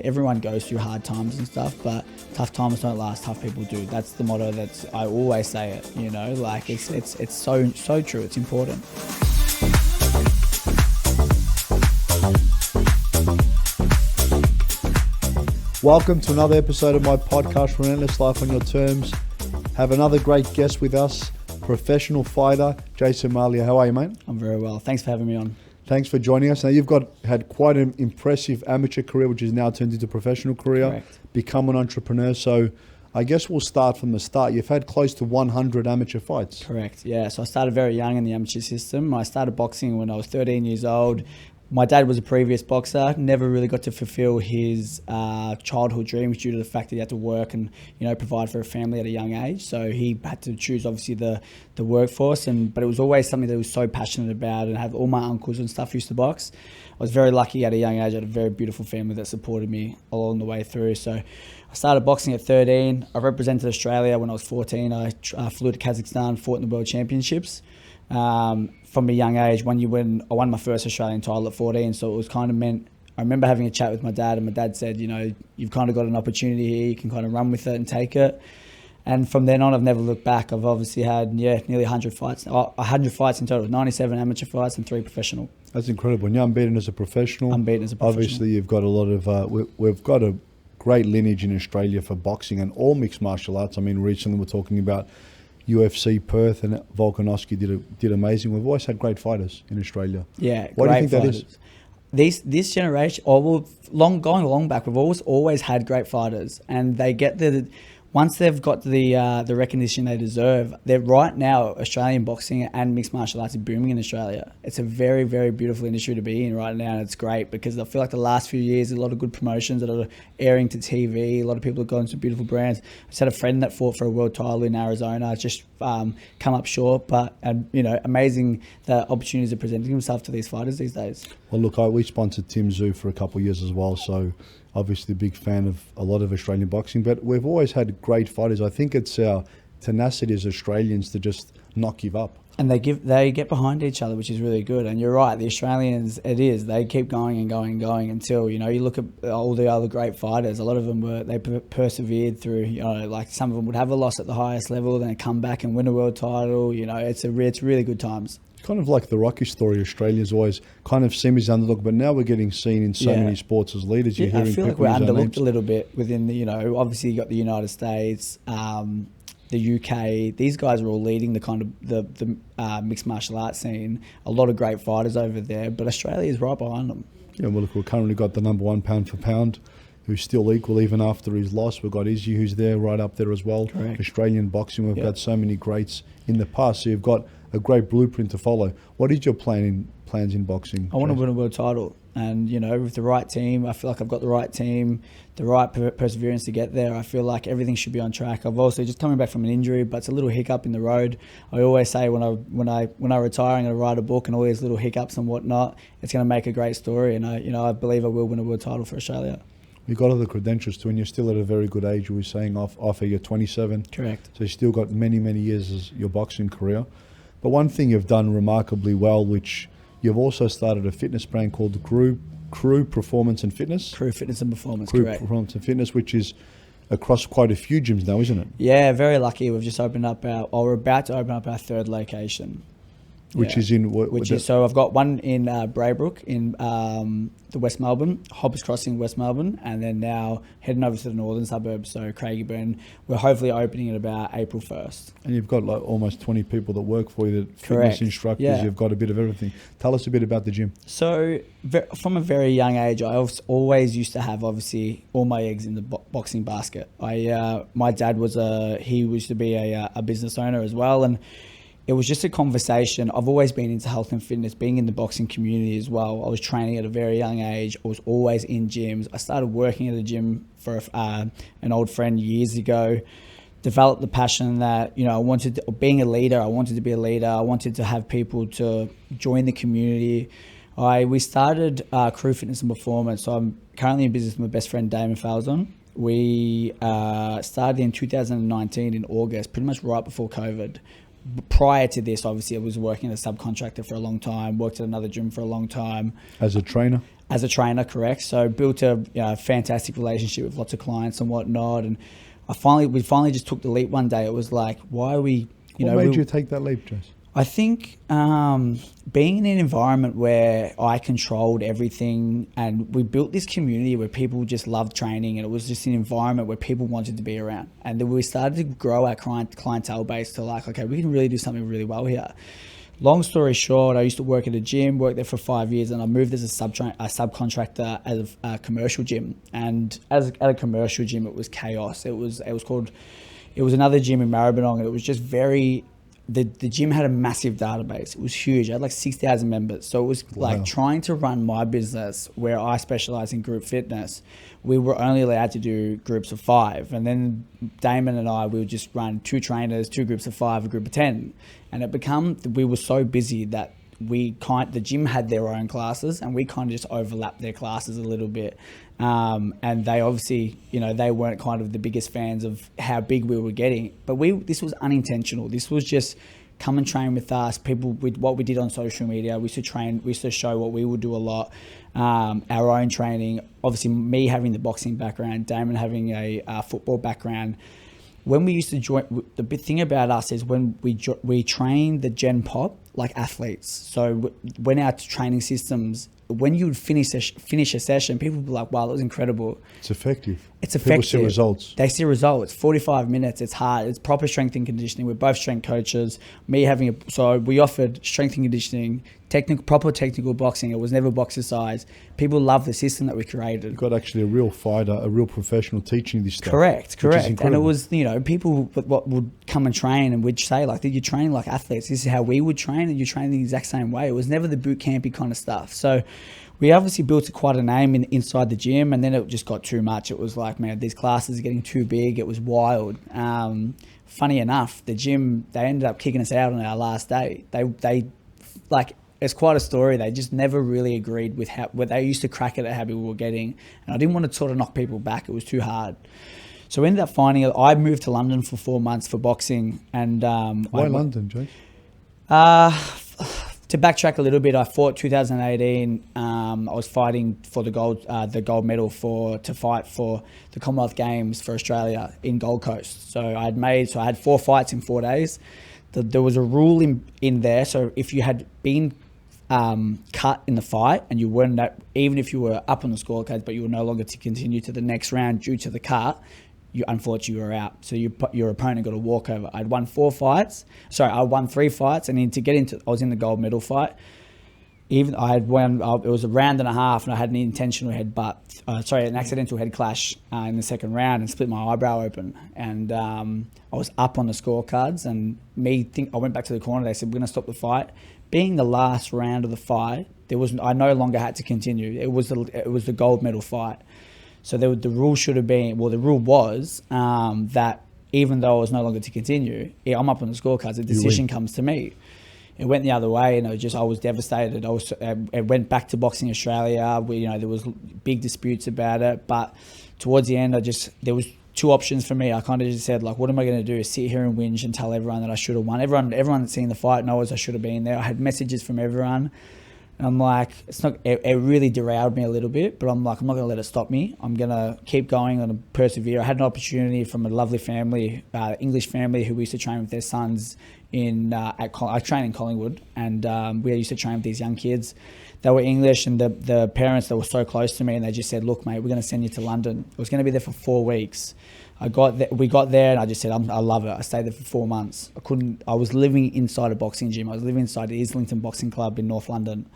Everyone goes through hard times and stuff, but tough times don't last, tough people do. That's the motto. I always say it, like it's so true. It's important. Welcome to another episode of my podcast, Relentless Life on Your Terms. Have another great guest with us, professional fighter, Jason Mallia. How are you, mate? I'm very well. Thanks for having me on. Thanks for joining us. Now, you've had quite an impressive amateur career, which is now turned into a professional career. Correct. Become an entrepreneur. So I guess we'll start from the start. You've had close to 100 amateur fights. Correct, yeah. So I started very young in the amateur system. I started boxing when I was 13 years old. My dad was a previous boxer, never really got to fulfill his childhood dreams due to the fact that he had to work and provide for a family at a young age. So he had to choose obviously the workforce, but it was always something that he was so passionate about, and have all my uncles and stuff used to box. I was very lucky at a young age. I had a very beautiful family that supported me along the way through. So I started boxing at 13. I represented Australia when I was 14. I flew to Kazakhstan, fought in the World Championships. From a young age, I won my first Australian title at 14, so it was kind of meant. I remember having a chat with my dad, and my dad said, you've kind of got an opportunity here, you can kind of run with it and take it. And from then on, I've never looked back. I've obviously had nearly 100 fights, 100 fights in total, 97 amateur fights and 3 professional. That's incredible. And you're unbeaten as a professional. Unbeaten as a professional. Obviously, you've got a lot of. We've got a great lineage in Australia for boxing and all mixed martial arts. I mean, recently we're talking about UFC Perth, and Volkanovski did amazing. We've always had great fighters in Australia. Yeah, why do you think fighters. That is? This generation, going long back, we've always had great fighters, and they get once they've got the recognition they deserve. They're right now, Australian boxing and mixed martial arts are booming in Australia. It's a very, very beautiful industry to be in right now, and it's great because I feel like the last few years, a lot of good promotions that are airing to TV. A lot of people have gone to beautiful brands. I just had a friend that fought for a world title in Arizona, just come up short, but amazing the opportunities are presenting themselves to these fighters these days. Well, look, we sponsored Tim Tszyu for a couple of years as well, so obviously a big fan of a lot of Australian boxing, but we've always had great fighters. I think it's our tenacity as Australians to just not give up. And they get behind each other, which is really good. And you're right, the Australians, they keep going and going and going until, you look at all the other great fighters, a lot of them they persevered through, like some of them would have a loss at the highest level, then come back and win a world title. It's really good times. Kind of like the Rocky story. Australia's always kind of seen as underdog, but now we're getting seen in so many sports as leaders. I feel like we're underlooked a little bit within the, obviously you got the United States, the UK. These guys are all leading the kind of the mixed martial arts scene. A lot of great fighters over there, but Australia is right behind them. Yeah, well, look, we've currently got the number 1 pound for pound, who's still equal even after his loss. We've got Izzy, who's there right up there as well. Correct. Australian boxing, we've got so many greats in the past. So you've got a great blueprint to follow. What is your plans in boxing? I want to win a world title, and with the right team, I feel like I've got the right team, the right perseverance to get there. I feel like everything should be on track. I've also just coming back from an injury, but it's a little hiccup in the road. I always say when I retire, I'm going to write a book, and all these little hiccups and whatnot, it's going to make a great story. And I believe I will win a world title for Australia. You've got all the credentials too, and you're still at a very good age. You were saying off you're 27. Correct. So you've still got many years as your boxing career. But one thing you've done remarkably well, which you've also started a fitness brand called Crew Performance and Fitness. Crew Fitness and Performance, Crew correct. Performance and Fitness, which is across quite a few gyms now, isn't it? Yeah, very lucky. We've just opened up we're about to open up our 3rd location. Which is in so I've got one in Braybrook in the West Melbourne, Hobbs Crossing, West Melbourne, and then now heading over to the northern suburbs, so Craigieburn. We're hopefully opening it about April 1st. And you've got like almost 20 people that work for you, that Correct. Fitness instructors. Yeah. You've got a bit of everything. Tell us a bit about the gym. So from a very young age, I always used to have obviously all my eggs in the boxing basket. My dad he used to be a business owner as well, and it was just a conversation. I've always been into health and fitness, being in the boxing community as well. I was training at a very young age. I was always in gyms. I started working at a gym for an old friend years ago. Developed the passion that, being a leader, I wanted to be a leader. I wanted to have people to join the community. We started Crew Fitness and Performance. So I'm currently in business with my best friend, Damon Falzon. We started in 2019 in August, pretty much right before COVID. Prior to this, obviously, I was working as a subcontractor for a long time, worked at another gym for a long time. As a trainer? As a trainer, correct. So built a fantastic relationship with lots of clients and whatnot. And we finally just took the leap one day. It was like, why are we, what made you take that leap, Jess? I think being in an environment where I controlled everything, and we built this community where people just loved training, and it was just an environment where people wanted to be around. And then we started to grow our clientele base to like, okay, we can really do something really well here. Long story short, I used to work at a gym, worked there for 5 years, and I moved as a subcontractor at a commercial gym. And at a commercial gym, it was chaos. It was another gym in Maribyrnong, and it was just very. The gym had a massive database. It was huge. I had like 6,000 members. So it was like trying to run my business where I specialize in group fitness. We were only allowed to do groups of 5. And then Damon and I, we would just run 2 trainers, 2 groups of 5, a group of 10. And we were so busy that the gym had their own classes, and we kind of just overlapped their classes a little bit. And they obviously, they weren't kind of the biggest fans of how big we were getting, but this was unintentional. This was just come and train with us. People, with what we did on social media, we used to show what we would do a lot. Our own training, obviously me having the boxing background, Damon having a football background. When we used to join, the big thing about us is when we train the Gen Pop like athletes. So when our training systems, when you would finish a session, people would be like, wow, that was incredible. It's effective. It's effective. People see results. They see results. 45 minutes. It's hard. It's proper strength and conditioning. We're both strength coaches. So we offered strength and conditioning, proper technical boxing. It was never boxercise. People love the system that we created. You've got actually a real fighter, a real professional teaching this stuff. Correct. And it was, people would come and train and we'd say like, you're training like athletes. This is how we would train, and you train the exact same way. It was never the boot campy kind of stuff. So we obviously built quite a name inside the gym, and then it just got too much. It was like, man, these classes are getting too big. It was wild. Funny enough, the gym, they ended up kicking us out on our last day. They it's quite a story. They just never really agreed with they used to crack it at how we were getting. And I didn't want to sort of knock people back. It was too hard. So we ended up I moved to London for 4 months for boxing. And why London, Jake? To backtrack a little bit, I fought 2018. I was fighting for the gold medal to fight for the Commonwealth Games for Australia in Gold Coast. So I had 4 fights in 4 days. There was a rule in there. So if you had been cut in the fight and you weren't even if you were up on the scorecards, but you were no longer to continue to the next round due to the cut, unfortunately you were out. So your opponent got a walkover. I won 3 fights, and then I was in the gold medal fight. It was a round and a half, and I had an accidental head clash in the second round and split my eyebrow open. And I was up on the scorecards, and I went back to the corner. They said, we're going to stop the fight. Being the last round of the fight, I no longer had to continue. It was the gold medal fight. So the rule was that even though I was no longer to continue, I'm up on the scorecards, the decision comes to me. It went the other way, and I was devastated. It went back to Boxing Australia. There was big disputes about it, but towards the end, there was 2 options for me. I kind of just said, like, what am I going to do? Sit here and whinge and tell everyone that I should have won. Everyone that's seen the fight knows I should have been there. I had messages from everyone. And I'm like, it really derailed me a little bit, but I'm like, I'm not going to let it stop me. I'm going to keep going and persevere. I had an opportunity from a lovely family, English family, who we used to train with their sons I trained in Collingwood, and we used to train with these young kids. They were English, and the parents, they were so close to me, and they just said, look, mate, we're going to send you to London. I was going to be there for 4 weeks. We got there, and I just said, I love it. I stayed there for 4 months. I was living inside a boxing gym. I was living inside the Islington Boxing Club in North London.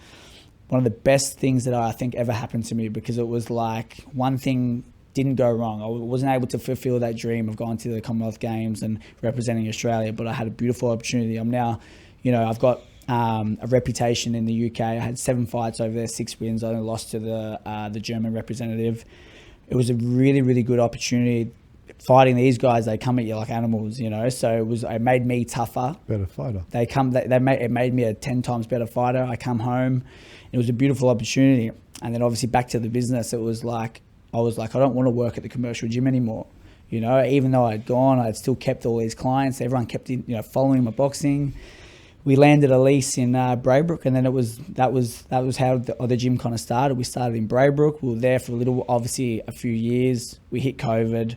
One of the best things that I think ever happened to me, because it was like one thing didn't go wrong. I wasn't able to fulfill that dream of going to the Commonwealth Games and representing Australia, but I had a beautiful opportunity. I'm now, I've got a reputation in the UK. I had 7 fights over there, 6 wins. I only lost to the German representative. It was a really, really good opportunity. Fighting these guys, they come at you like animals, So it made me tougher. Better fighter. It made me a 10 times better fighter. I come home. It was a beautiful opportunity. And then obviously back to the business, I was like, I don't want to work at the commercial gym anymore. Even though I'd gone, I'd still kept all these clients. Everyone kept following my boxing. we landed a lease in Braybrook, and then that was how the gym kind of started. We started in Braybrook. We were there for obviously a few years. We hit COVID.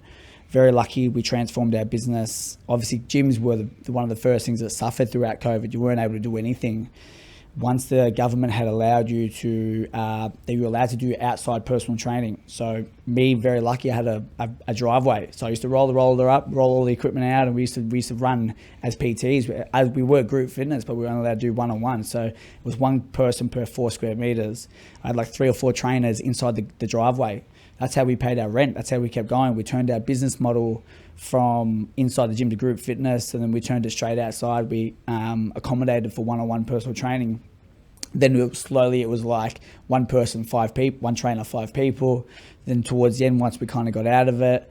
Very lucky, we transformed our business. Obviously, gyms were one of the first things that suffered throughout COVID. You weren't able to do anything. Once the government had allowed you to, they were allowed to do outside personal training. So me, very lucky, I had a driveway. So I used to roll the roller up, roll all the equipment out, and we used to run as PTs. As we were group fitness, but we were only allowed to do one-on-one. So it was one person per 4 square meters. I had like 3 or 4 trainers inside the driveway. That's how we paid our rent. That's how we kept going. We turned our business model from inside the gym to group fitness, and then we turned it straight outside. We accommodated for one-on-one personal training. Then it was like one person, 5 people, one trainer, 5 people. Then towards the end, once we kind of got out of it,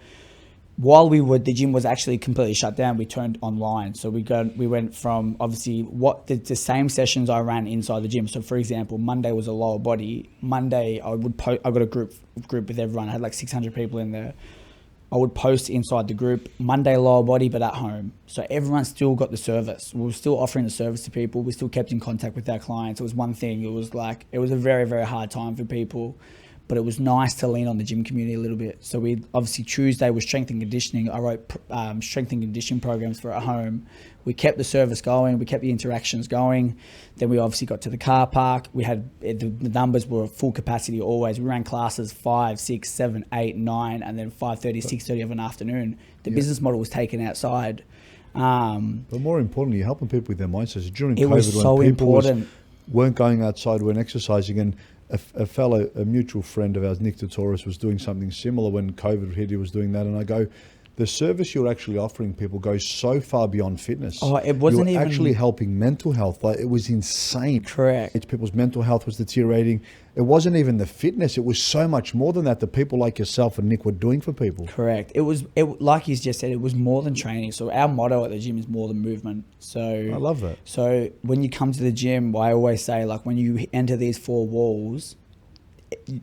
while the gym was actually completely shut down, we turned online. So we went from obviously the same sessions I ran inside the gym. So for example, Monday was a lower body. Monday I got a group with everyone. I had like 600 people in there. I would post inside the group, Monday lower body, but at home. So everyone still got the service. We were still offering the service to people. We still kept in contact with our clients. It was one thing. It was a very, very hard time for people, but it was nice to lean on the gym community a little bit. So we obviously Tuesday was strength and conditioning. I wrote strength and conditioning programs for at home. We kept the service going. We kept the interactions going. Then we obviously got to the car park. We had the numbers were full capacity always. We ran classes 5, 6, 7, 8, 9, and then 5:30, 6:30 of an afternoon. The business model was taken outside. But more importantly, you're helping people with their mindsets. During COVID, was so when people important. weren't going outside, weren't exercising, and a mutual friend of ours, Nick Tutoris, was doing something similar when COVID hit. He was doing that, and I go, the service you're actually offering people goes so far beyond fitness. Oh, it wasn't You're even actually helping mental health. Like, it was insane. Correct. It's people's mental health was deteriorating. It wasn't even the fitness. It was so much more than that people like yourself and Nick were doing for people. Correct. It like he's just said, it was more than training. So our motto at the gym is more than movement. So I love that. So when you come to the gym, I always say, like, when you enter these 4 walls,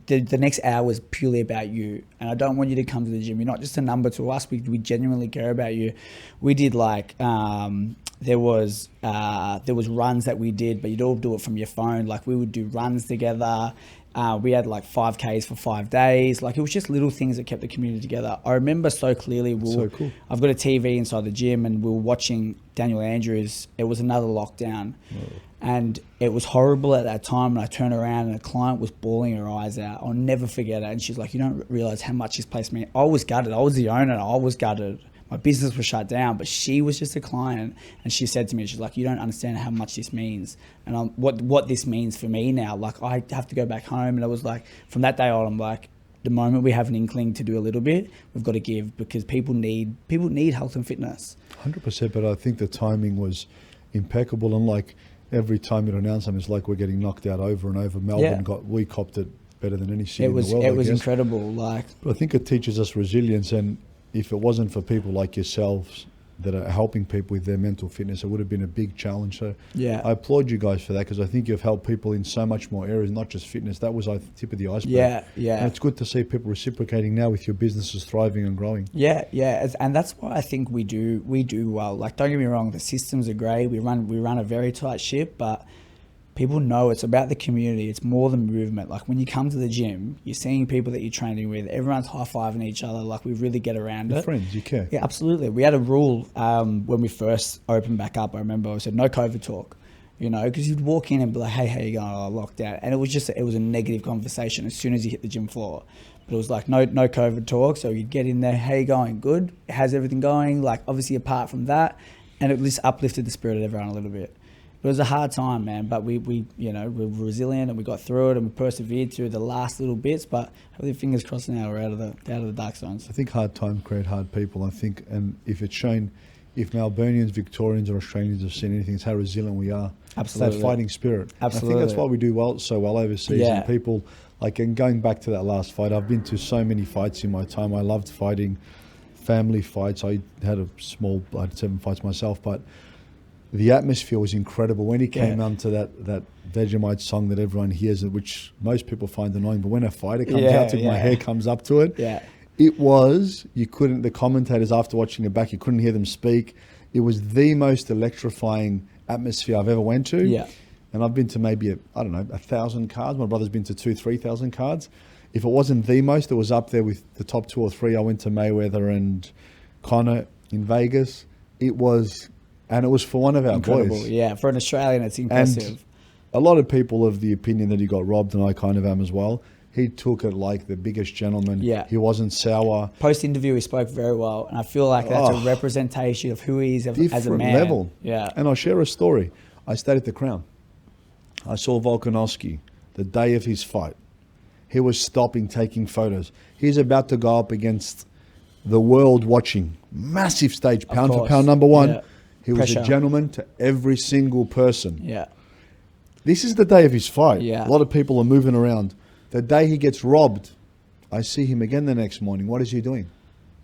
the next hour is purely about you, and I don't want you to come to the gym. You're not just a number to us. We genuinely care about you. We did like there was runs that we did, but you'd all do it from your phone. Like, we would do runs together. We had like 5Ks for 5 days. Like, it was just little things that kept the community together. I remember so clearly. So cool. I've got a TV inside the gym, and we were watching Daniel Andrews. It was another lockdown. Oh. And it was horrible at that time. And I turned around and a client was bawling her eyes out. I'll never forget it. And she's like, you don't realize how much this place means. I was gutted. I was the owner. I was gutted. My business was shut down, but she was just a client. And she said to me, she's like, you don't understand how much this means. And what this means for me now. Like, I have to go back home. And it was like, from that day on, I'm like, the moment we have an inkling to do a little bit, we've got to give, because people need health and fitness. 100%, but I think the timing was impeccable. And like, every time you announce something, it's like we're getting knocked out over and over. Melbourne we copped it better than any city in the world. It was incredible. Like, but I think it teaches us resilience, and if it wasn't for people like yourselves that are helping people with their mental fitness, it would have been a big challenge. So I applaud you guys for that, because I think you've helped people in so much more areas, not just fitness. That was the tip of the iceberg. Yeah. And it's good to see people reciprocating now with your businesses thriving and growing. Yeah. And that's what I think we do well. Like, don't get me wrong, the systems are great. We run a very tight ship, but people know it's about the community. It's more than movement. Like, when you come to the gym, you're seeing people that you're training with. Everyone's high-fiving each other. Like, we really get around it. Friends, you care. Yeah, absolutely. We had a rule when we first opened back up. I remember I said, no COVID talk. You know, because you'd walk in and be like, hey, how you going? Oh, locked out. And it was a negative conversation as soon as you hit the gym floor. But it was like, no COVID talk. So you'd get in there, how you going? Good. How's everything going? Like, obviously apart from that, and it just uplifted the spirit of everyone a little bit. It was a hard time, man, but we we're resilient, and we got through it, and we persevered through the last little bits. But hopefully, fingers crossed, now we're out of the dark zones. I think hard times create hard people. I think, and if it's shown, if Melburnians, Victorians, or Australians have seen anything, it's how resilient we are. Absolutely, that fighting spirit. Absolutely, I think that's why we do so well overseas. Yeah. And people like, and going back to that last fight, I've been to so many fights in my time. I loved fighting, family fights. I had 7 fights myself, but the atmosphere was incredible. When he came onto that Vegemite song that everyone hears, which most people find annoying, but when a fighter comes out to my hair comes up to it, it was, the commentators after watching it back, you couldn't hear them speak. It was the most electrifying atmosphere I've ever went to. Yeah. And I've been to maybe, 1,000 cards. My brother's been to 3,000 cards. If it wasn't the most, it was up there with the top 2 or 3. I went to Mayweather and Conor in Vegas. It was for one of our Incredible. boys. Yeah, for an Australian, it's impressive. And a lot of people of the opinion that he got robbed, and I kind of am as well. He took it like the biggest gentleman. Yeah. He wasn't sour. Post-interview, he spoke very well. And I feel like that's a representation of who he is as a Different man. level. Yeah. And I'll share a story. I stayed at the Crown. I saw Volkanovski the day of his fight. He was stopping, taking photos. He's about to go up against the world watching. Massive stage, pound for pound number 1. Yeah. He was a gentleman to every single person. Yeah. This is the day of his fight. Yeah. A lot of people are moving around. The day he gets robbed, I see him again the next morning. What is he doing?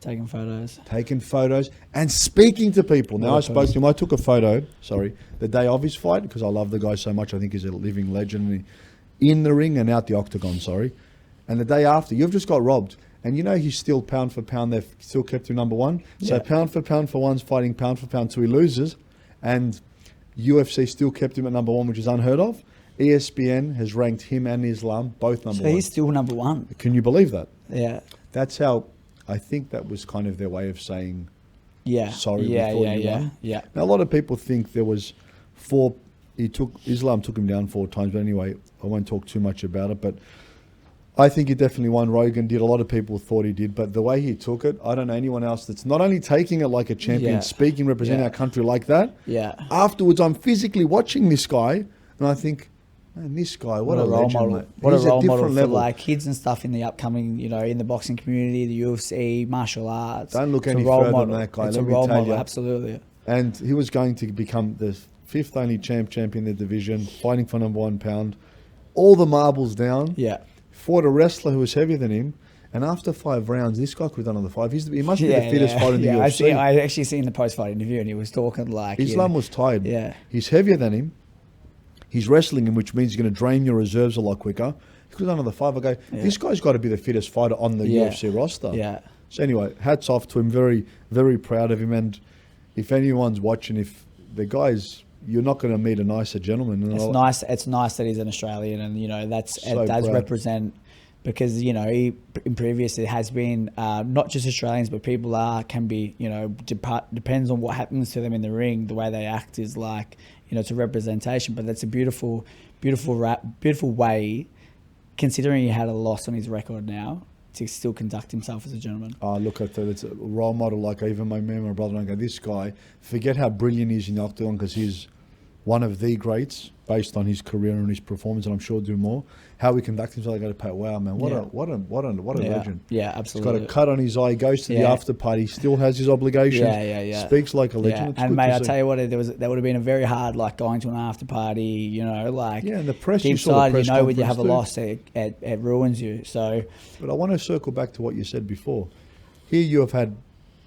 Taking photos. Taking photos and speaking to people. Now, I spoke to him. I took a photo, the day of his fight, because I love the guy so much. I think he's a living legend. In the ring and out the octagon, And the day after, you've just got robbed. And you know he's still pound for pound. They've still kept him number 1. So pound for one's fighting pound for pound till he loses. And UFC still kept him at number 1, which is unheard of. ESPN has ranked him and Islam both number 1. So he's still number 1. Can you believe that? Yeah. That's how, I think that was kind of their way of saying sorry before you won. Yeah. Now, a lot of people think there was 4, Islam took him down 4 times, but anyway, I won't talk too much about it, but I think he definitely won. Rogan did. A lot of people thought he did, but the way he took it, I don't know anyone else that's not only taking it like a champion, speaking, representing our country like that. Yeah. Afterwards, I'm physically watching this guy, and I think, man, this guy, what a role legend, model. mate. What He's a role model level. for like kids and stuff in the upcoming, in the boxing community, the UFC, martial arts. Don't look It's any a role further model. than that guy. It's Let a me role tell model, you. absolutely. And he was going to become the 5th only champion in the division, fighting for number 1 pound. All the marbles down. Yeah. Fought a wrestler who was heavier than him. And after 5 rounds, this guy could have done another 5. He must be the fittest fighter in the UFC. I actually seen the post-fight interview and he was talking like... Islam was tired. Yeah. He's heavier than him. He's wrestling him, which means he's going to drain your reserves a lot quicker. He could have done another 5. I go, this guy's got to be the fittest fighter on the UFC roster. Yeah. So anyway, hats off to him. Very, very proud of him. And if anyone's watching, if the guy's... You're not going to meet a nicer gentleman. It's nice. It's nice that he's an Australian, and it does represent, because he in previous it has been not just Australians, but people can be depends on what happens to them in the ring. The way they act is like it's a representation, but that's a beautiful way, considering he had a loss on his record now, to still conduct himself as a gentleman. Look at that. It's a role model. Like even my brother, and I go, this guy, forget how brilliant he is in the octagon, because he's one of the greats based on his career and his performance, and I'm sure do more. How he conducts himself, I go to Pat, wow, man, what a legend. Yeah, absolutely. He's got a cut on his eye, goes to the after party, still has his obligations. Yeah. Speaks like a legend. Yeah. And mate, I tell you what, that would have been a very hard, like going to an after party, and the press, deep you saw the side, press when you have a too. loss, it ruins you. So, but I want to circle back to what you said before. Here you have had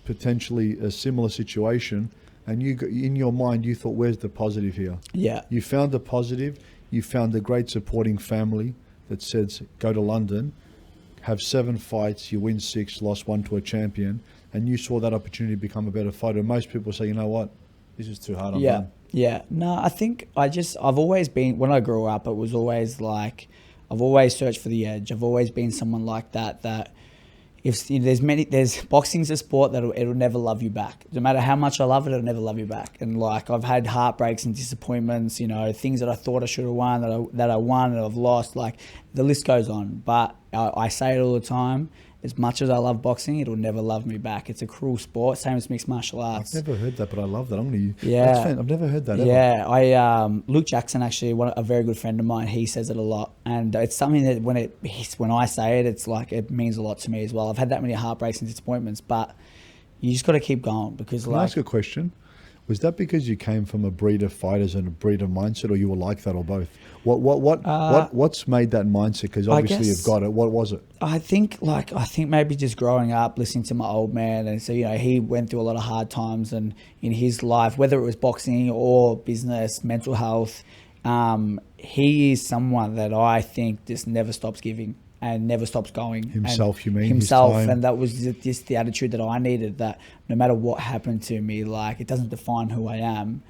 potentially a similar situation, and you, in your mind, you thought, where's the positive here? Yeah. You found a positive. You found a great supporting family that says, go to London, have 7 fights, you win 6, lost 1 to a champion, and you saw that opportunity to become a better fighter. Most people say, you know what, this is too hard. I'm done. Yeah. No, I think I've always been, when I grew up, it was always like, I've always searched for the edge. I've always been someone like that if there's boxing's a sport that it'll never love you back. No matter how much I love it, it'll never love you back. And like I've had heartbreaks and disappointments, things that I thought I should have won that I won and I've lost. Like the list goes on. But I say it all the time. As much as I love boxing, it'll never love me back. It's a cruel sport, same as mixed martial arts. I've never heard that, but I love that. Yeah. I've never heard that ever. Yeah, Luke Jackson, actually, a very good friend of mine, he says it a lot. And it's something that when I say it, it's like it means a lot to me as well. I've had that many heartbreaks and disappointments, but you just got to keep going because Can I ask a question? Was that because you came from a breed of fighters and a breed of mindset, or you were like that, or both? What's made that mindset? Because obviously you've got it. What was it? I think maybe just growing up, listening to my old man, and so he went through a lot of hard times, and in his life, whether it was boxing or business, mental health, he is someone that I think just never stops giving and never stops going. Himself, you mean? Himself, and that was just the attitude that I needed, that no matter what happened to me, like it doesn't define who I am.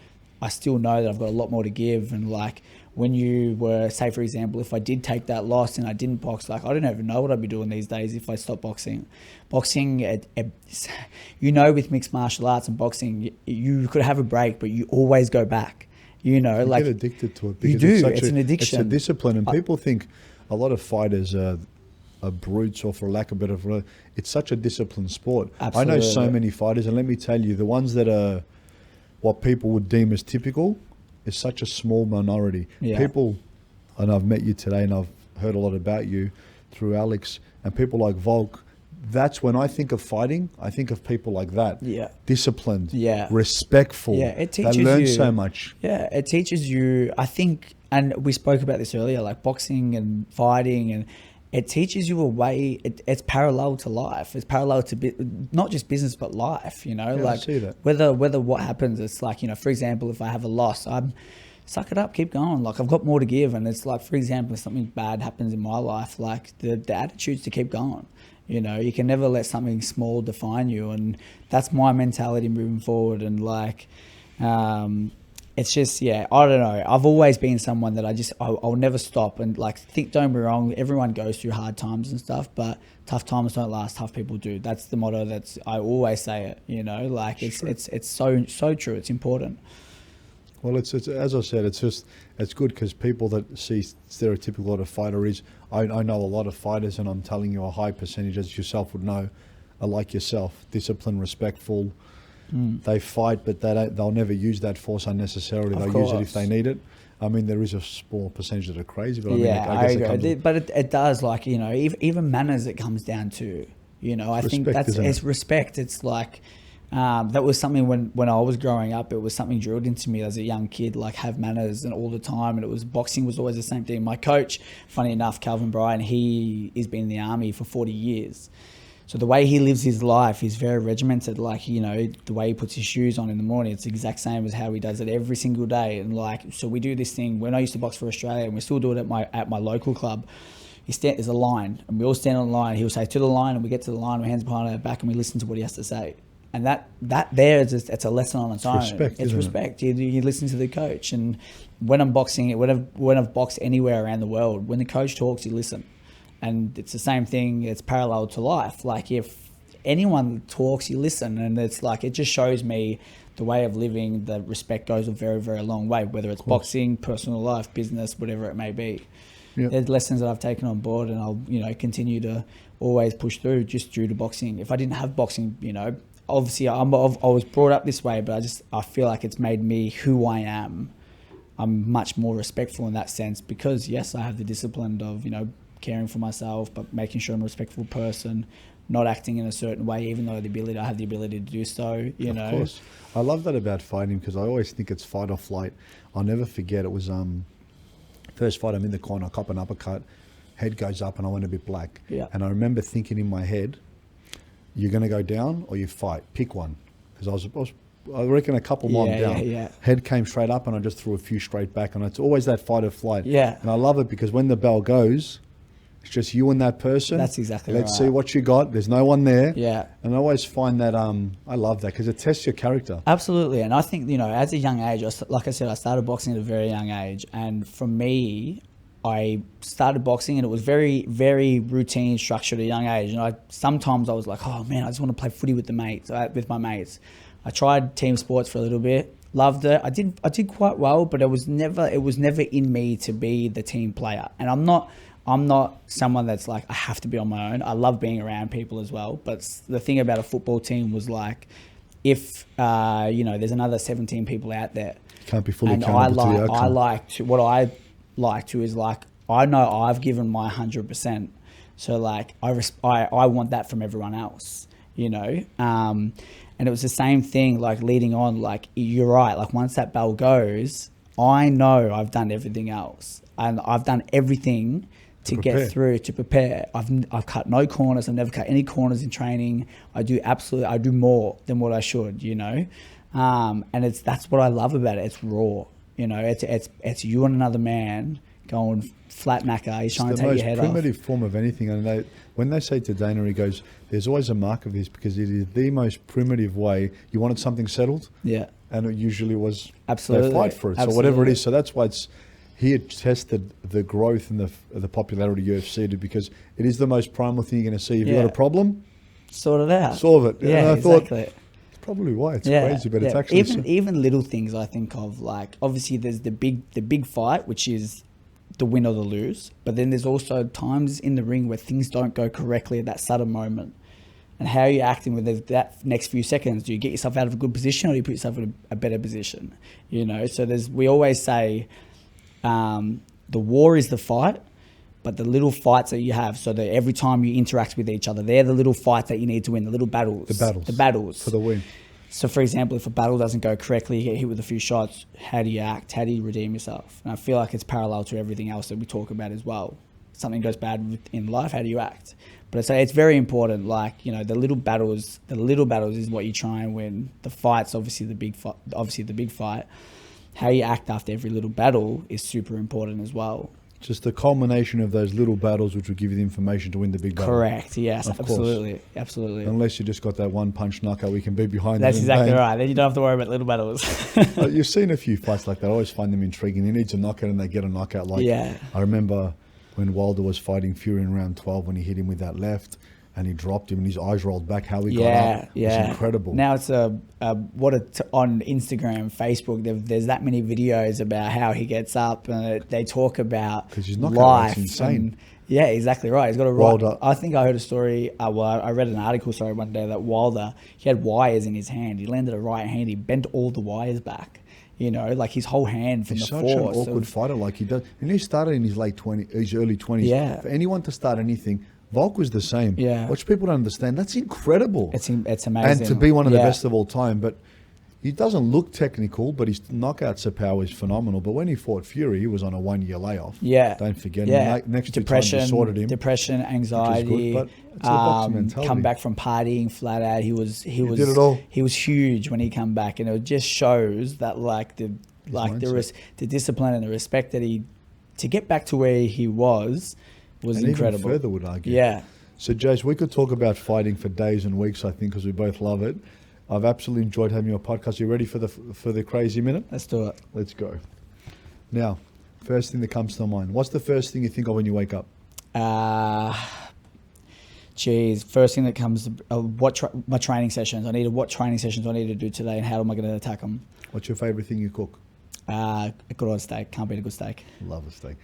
I still know that I've got a lot more to give. And like when you were, say for example, if I did take that loss and I didn't box, like I don't even know what I'd be doing these days if I stopped boxing. Boxing, with mixed martial arts and boxing, you could have a break, but you always go back. You get addicted to it. You do. It's an addiction. It's a discipline, and people think a lot of fighters are brutes, or for lack of a better word, it's such a disciplined sport. Absolutely. I know so many fighters, and let me tell you, the ones that are what people would deem as typical is such a small minority. Yeah. People, and I've met you today, and I've heard a lot about you through Alex, and people like Volk. That's when I think of fighting, I think of people like that. Yeah. Disciplined. Yeah. Respectful. Yeah. It teaches they learn you so much. Yeah. It teaches you, I think, and we spoke about this earlier, like boxing and fighting, and it teaches you a way. It's parallel to life. It's parallel to not just business, but life. Yeah, like I see that. whether what happens, it's like, for example, if I have a loss, I'm suck it up, keep going. Like I've got more to give, and it's like, for example, if something bad happens in my life, like the attitude's to keep going. You can never let something small define you, and that's my mentality moving forward. And like, it's just, I don't know. I've always been someone that I'll never stop. And like, don't be wrong, everyone goes through hard times and stuff, but tough times don't last, tough people do. That's the motto. I always say it, like it's so true. It's important. Well, it's as I said, it's good because people that see stereotypical what a fighter is, I know a lot of fighters, and I'm telling you a high percentage, as yourself would know, are like yourself, disciplined, respectful. They fight, but they'll never use that force unnecessarily. They'll use it if they need it. I mean, there is a small percentage that are crazy, but I agree. But it does, like, even manners it comes down to, I think it's respect. It's like, that was something when I was growing up, it was something drilled into me as a young kid, like have manners and all the time. And boxing was always the same thing. My coach, funny enough, Calvin Bryan, he's been in the army for 40 years. So the way he lives his life is very regimented. Like, the way he puts his shoes on in the morning, it's the exact same as how he does it every single day. And like, so we do this thing when I used to box for Australia, and we still do it at my local club. There's a line, and we all stand on the line. He'll say to the line, and we get to the line, our hands behind our back, and we listen to what he has to say. And that there is it's a lesson on its own. It's respect. You listen to the coach. And when I'm boxing, when I've boxed anywhere around the world, when the coach talks, you listen. And it's the same thing. It's parallel to life. Like if anyone talks, you listen. And it's like, it just shows me the way of living. The respect goes a very, very long way, whether it's boxing, personal life, business, whatever it may be. Yep. There's lessons that I've taken on board, and I'll continue to always push through just due to boxing. If I didn't have boxing, obviously I was brought up this way, but I feel like it's made me who I am. I'm much more respectful in that sense because, yes, I have the discipline of, caring for myself, but making sure I'm a respectful person, not acting in a certain way, even though I have the ability to do so, Of course. I love that about fighting because I always think it's fight or flight. I'll never forget, it was first fight, I'm in the corner, I cop an uppercut, head goes up and I went a bit black. Yeah. And I remember thinking in my head, you're going to go down or you fight, pick one. Because I reckon a couple more down. Yeah. Head came straight up and I just threw a few straight back, and it's always that fight or flight. Yeah. And I love it because when the bell goes, it's just you and that person. That's exactly right. Let's see what you got. There's no one there. Yeah. And I always find that, I love that because it tests your character. Absolutely. And I think, as a young age, like I said, I started boxing at a very young age. And for me, I started boxing and it was very, very routine, structured at a young age. And sometimes I was like, oh man, I just want to play footy with my mates. I tried team sports for a little bit, loved it. I did quite well, but it was never in me to be the team player. And I'm not someone that's like, I have to be on my own. I love being around people as well. But the thing about a football team was like, if, there's another 17 people out there. You can't be fully accountable to the outcome. What I like to is like, I know I've given my 100%. So like, I want that from everyone else, and it was the same thing, like leading on, like you're right. Like once that bell goes, I know I've done everything else and I've done everything to get through, to prepare. I've cut no corners. I've never cut any corners in training. I do more than what I should, and that's what I love about it. It's raw, it's you and another man going flat knacker. He's trying to take your head off. It's the most primitive form of anything. And when they say to Dana, he goes, there's always a mark of this because it is the most primitive way. You wanted something settled? Yeah. and it usually was Absolutely. they fight for it. So whatever it is, so that's why it's he attested the growth and the popularity of UFC to, because it is the most primal thing you're going to see. If you've got a problem, sort it out. Solve it. Yeah, and I exactly. thought, it's probably why it's crazy, but it's actually even little things I think of, like obviously there's the big fight, which is the win or the lose, but then there's also times in the ring where things don't go correctly at that sudden moment. And how are you acting with that next few seconds? Do you get yourself out of a good position, or do you put yourself in a better position? You know, so we always say the war is the fight, but the little fights that you have, so that every time you interact with each other, they're the little fights that you need to win, the little battles. The battles. For the win. So, for example, if a battle doesn't go correctly, you get hit with a few shots, how do you act? How do you redeem yourself? And I feel like it's parallel to everything else that we talk about as well. Something goes bad in life, how do you act? But it's very important, like, you know, the little battles is what you try and win. The fight's obviously the big fight. How you act after every little battle is super important as well. Just the culmination of those little battles which will give you the information to win the big battle. Correct, yes, of absolutely. Course. Absolutely. Unless you just got that one punch knockout, we can be behind. That's exactly right. Then you don't have to worry about little battles. You've seen a few fights like that. I always find them intriguing. He needs a knockout and they get a knockout. Like, I remember when Wilder was fighting Fury in round 12 when he hit him with that left and he dropped him and his eyes rolled back, how he got up. It was incredible. Now it's on Instagram, Facebook, there's that many videos about how he gets up, and they talk about his knockout life. Is insane. Yeah, exactly right. He's got a Wilder. I think I heard a story, I read an article, one day that Wilder, he had wires in his hand. He landed a right hand, he bent all the wires back. You know, like his whole hand from He's the such force. an awkward fighter, like he does. And he started in his early 20s. Yeah. For anyone to start anything, Volk was the same. Yeah. Which people don't understand. That's incredible. It's amazing. And to be one of the best of all time. But he doesn't look technical, but his knockouts power is phenomenal. But when he fought Fury, he was on a 1-year layoff. Yeah. Don't forget. Yeah. Next depression, two times he sorted him. Depression, anxiety. But it's the boxing mentality. Come back from partying flat out. He did it all. He was huge when he come back, and it just shows that the discipline and the respect that to get back to where he was incredible. Even further, would argue. Yeah. So, Jace, we could talk about fighting for days and weeks, I think, because we both love it. I've absolutely enjoyed having your podcast. You ready for the crazy minute? Let's do it. Let's go. Now, first thing that comes to mind. What's the first thing you think of when you wake up? First thing that comes, my training sessions. What training sessions I need to do today, and how am I going to attack them? What's your favourite thing you cook? A good old steak. Can't beat a good steak. Love a steak.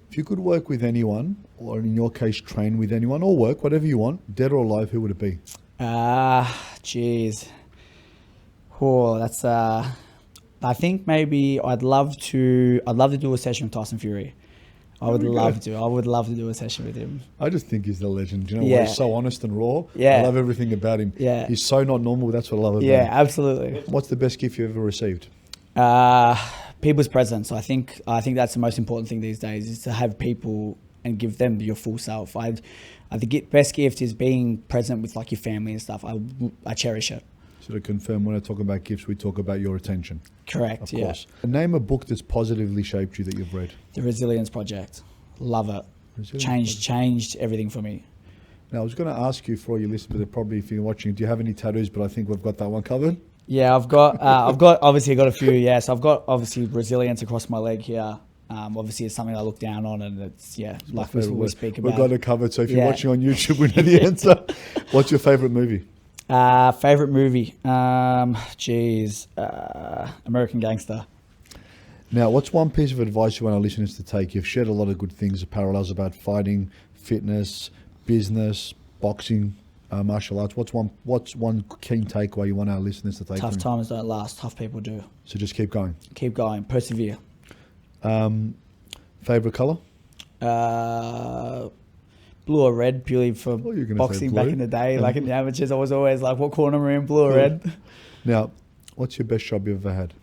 If you could work with anyone, or in your case, train with anyone, or work, whatever you want, dead or alive, who would it be? Oh, that's. I think maybe I'd love to do a session with Tyson Fury. I would love to do a session with him. I just think he's the legend. You know, he's so honest and raw. Yeah. I love everything about him. Yeah. He's so not normal. That's what I love about him. Yeah, absolutely. What's the best gift you've ever received? People's presence. I think that's the most important thing these days, is to have people and give them your full self. I think the best gift is being present with like your family and stuff. I cherish it. So to confirm, when I talk about gifts, we talk about your attention. Correct. Of course. Name a book that's positively shaped you that you've read. The Resilience Project. Love it. Changed everything for me. Now, I was going to ask you for all your listeners, but probably if you're watching, do you have any tattoos? But I think we've got that one covered. Yeah, I've got obviously got a few. Yeah, so I've got obviously resilience across my leg here. Obviously, it's something I look down on, and it's like we speak about. We've got it covered. So if you're watching on YouTube, we know the answer. What's your favorite movie? Favorite movie? American Gangster. Now, what's one piece of advice you want our listeners to take? You've shared a lot of good things, parallels about fighting, fitness, business, boxing, martial arts. What's one key takeaway you want our listeners to take? Tough times don't last. Tough people do. So just keep going. Keep going. Persevere. Favorite color? Blue or red, purely for boxing back in the day. Like in the amateurs, I was always like, what corner am I in, blue or red? Now, what's your best job you've ever had?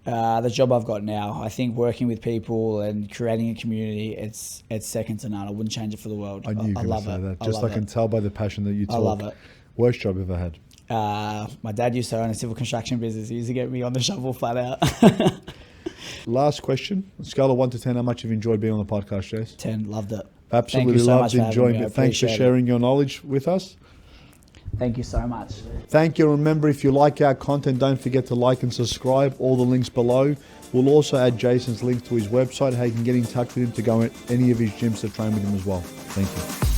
The job I've got now, I think working with people and creating a community, it's second to none. I wouldn't change it for the world. I knew you were going to say that. Just I can tell by the passion that you talk. I love it. Worst job you've ever had? My dad used to own a civil construction business. He used to get me on the shovel flat out. Last question. Scale of 1 to 10, how much have you enjoyed being on the podcast, Jace? 10, loved it. Absolutely loved enjoying it. Thanks for sharing your knowledge with us. Thank you so much. Thank you. Remember, if you like our content, don't forget to like and subscribe. All the links below. We'll also add Jason's link to his website, how you can get in touch with him to go at any of his gyms to train with him as well. Thank you.